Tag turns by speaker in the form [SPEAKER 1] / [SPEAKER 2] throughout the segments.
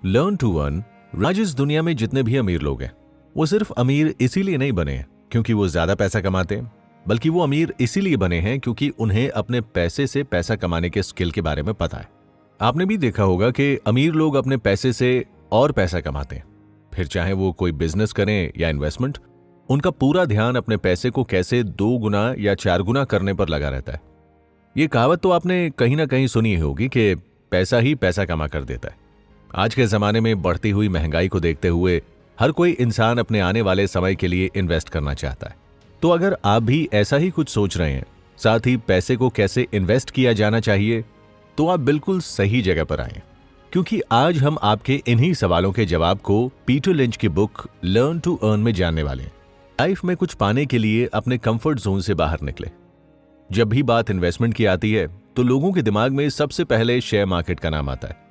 [SPEAKER 1] Learn to earn. आज इस दुनिया में जितने भी अमीर लोग हैं वो सिर्फ अमीर इसीलिए नहीं बने हैं क्योंकि वो ज्यादा पैसा कमाते हैं, बल्कि वो अमीर इसीलिए बने हैं क्योंकि उन्हें अपने पैसे से पैसा कमाने के स्किल के बारे में पता है। आपने भी देखा होगा कि अमीर लोग अपने पैसे से और पैसा कमाते हैं, फिर चाहे वो कोई बिजनेस करें या इन्वेस्टमेंट, उनका पूरा ध्यान अपने पैसे को कैसे 2 गुना या 4 गुना करने पर लगा रहता है। ये कहावत तो आपने कहीं ना कहीं सुनी होगी कि पैसा ही पैसा कमा कर देता है। आज के जमाने में बढ़ती हुई महंगाई को देखते हुए हर कोई इंसान अपने आने वाले समय के लिए इन्वेस्ट करना चाहता है। तो अगर आप भी ऐसा ही कुछ सोच रहे हैं, साथ ही पैसे को कैसे इन्वेस्ट किया जाना चाहिए, तो आप बिल्कुल सही जगह पर आए, क्योंकि आज हम आपके इन्हीं सवालों के जवाब को पीटर लिंच की बुक लर्न टू अर्न में जानने वाले हैं। लाइफ में कुछ पाने के लिए अपने कंफर्ट जोन से बाहर निकले। जब भी बात इन्वेस्टमेंट की आती है तो लोगों के दिमाग में सबसे पहले शेयर मार्केट का नाम आता है।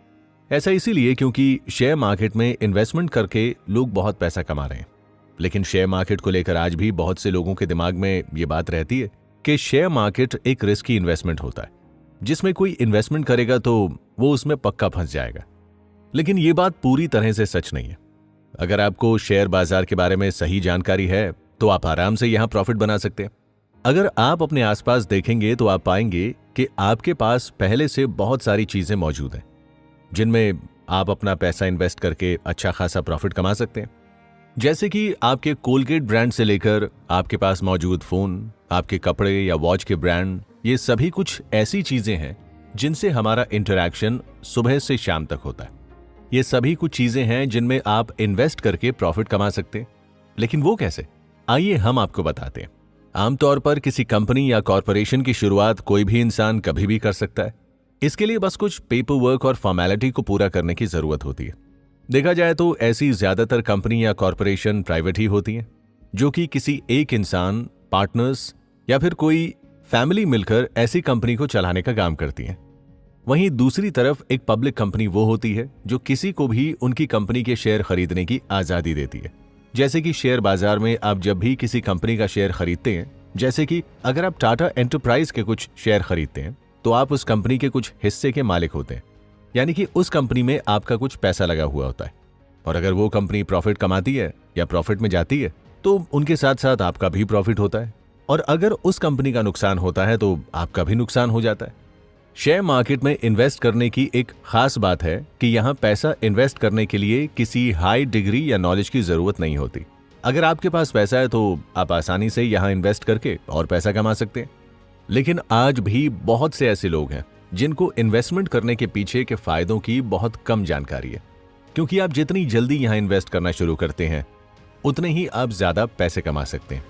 [SPEAKER 1] ऐसा इसीलिए क्योंकि शेयर मार्केट में इन्वेस्टमेंट करके लोग बहुत पैसा कमा रहे हैं। लेकिन शेयर मार्केट को लेकर आज भी बहुत से लोगों के दिमाग में ये बात रहती है कि शेयर मार्केट एक रिस्की इन्वेस्टमेंट होता है, जिसमें कोई इन्वेस्टमेंट करेगा तो वो उसमें पक्का फंस जाएगा। लेकिन ये बात पूरी तरह से सच नहीं है। अगर आपको शेयर बाजार के बारे में सही जानकारी है तो आप आराम से यहां प्रॉफिट बना सकते हैं। अगर आप अपने आसपास देखेंगे तो आप पाएंगे कि आपके पास पहले से बहुत सारी चीजें मौजूद हैं जिनमें आप अपना पैसा इन्वेस्ट करके अच्छा खासा प्रॉफिट कमा सकते हैं। जैसे कि आपके कोलगेट ब्रांड से लेकर आपके पास मौजूद फोन, आपके कपड़े या वॉच के ब्रांड, ये सभी कुछ ऐसी चीजें हैं जिनसे हमारा इंटरैक्शन सुबह से शाम तक होता है। ये सभी कुछ चीजें हैं जिनमें आप इन्वेस्ट करके प्रॉफिट कमा सकते हैं। लेकिन वो कैसे, आइए हम आपको बताते हैं। आमतौर पर किसी कंपनी या कॉरपोरेशन की शुरुआत कोई भी इंसान कभी भी कर सकता है। इसके लिए बस कुछ पेपर वर्क और फॉर्मेलिटी को पूरा करने की जरूरत होती है। देखा जाए तो ऐसी ज्यादातर कंपनी या कॉरपोरेशन प्राइवेट ही होती हैं, जो कि किसी एक इंसान, पार्टनर्स या फिर कोई फैमिली मिलकर ऐसी कंपनी को चलाने का काम करती हैं। वहीं दूसरी तरफ एक पब्लिक कंपनी वो होती है जो किसी को भी उनकी कंपनी के शेयर खरीदने की आजादी देती है। जैसे कि शेयर बाजार में आप जब भी किसी कंपनी का शेयर खरीदते हैं, जैसे कि अगर आप टाटा एंटरप्राइज के कुछ शेयर खरीदते हैं तो आप उस कंपनी के कुछ हिस्से के मालिक होते हैं, यानी कि उस कंपनी में आपका कुछ पैसा लगा हुआ होता है। और अगर वो कंपनी प्रॉफिट कमाती है या प्रॉफिट में जाती है तो उनके साथ साथ आपका भी प्रॉफिट होता है, और अगर उस कंपनी का नुकसान होता है तो आपका भी नुकसान हो जाता है। शेयर मार्केट में इन्वेस्ट करने की एक खास बात है कि यहाँ पैसा इन्वेस्ट करने के लिए किसी हाई डिग्री या नॉलेज की जरूरत नहीं होती। अगर आपके पास पैसा है तो आप आसानी से यहाँ इन्वेस्ट करके और पैसा कमा सकते हैं। लेकिन आज भी बहुत से ऐसे लोग हैं जिनको इन्वेस्टमेंट करने के पीछे के फायदों की बहुत कम जानकारी है, क्योंकि आप जितनी जल्दी यहाँ इन्वेस्ट करना शुरू करते हैं उतने ही आप ज्यादा पैसे कमा सकते हैं।